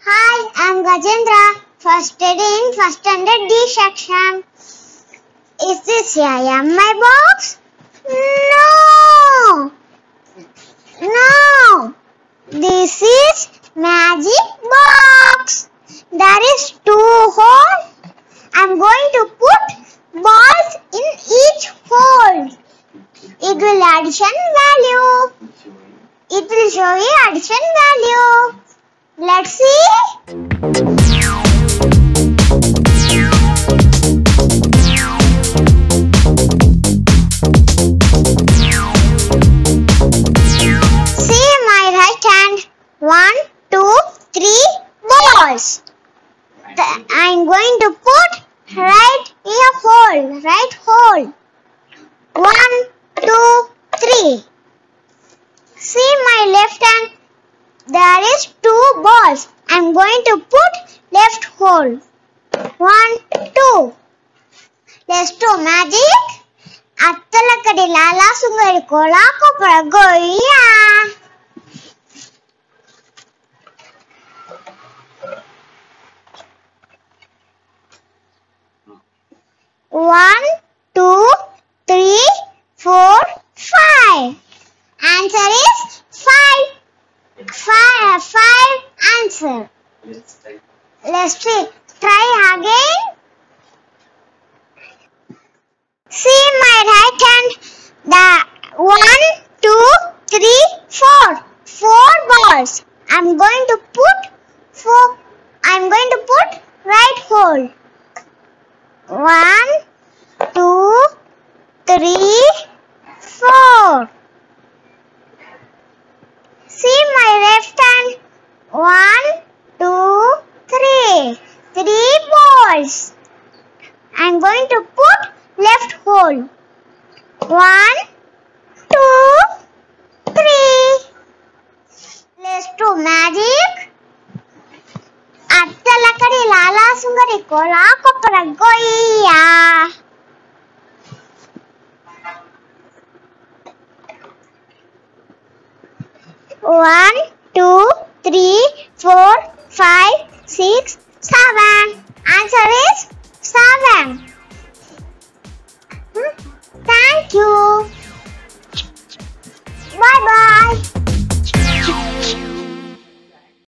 Hi, I'm Gajendraa, first in first standard D section. Is this my box? No! No! This is magic box. There is 2 holes. I'm going to put balls in each hole. It will addition value. It will show you addition value. Let's see. See my right hand. 1, 2, 3 balls. I'm going to put right in a hole. Right hole. 1, 2, 3. See my left hand. There is 2 balls. I'm going to put left hole. 1, 2. Let's do magic. Attalakadi lala sungari kola kopra goya. One, 2, 3, 4, 5. Answer is 5. 5 answer. Let's see. Try again. See my right hand. The 1, 2, 3, 4. 4 balls. I'm going to put right hole. 1, 2, 3, 4. See my left hand. 1, 2, 3. 3 balls. I'm going to put left hole. 1, 2, 3. Let's do magic. Attalakadi lala sungari kola kopra goya. 1,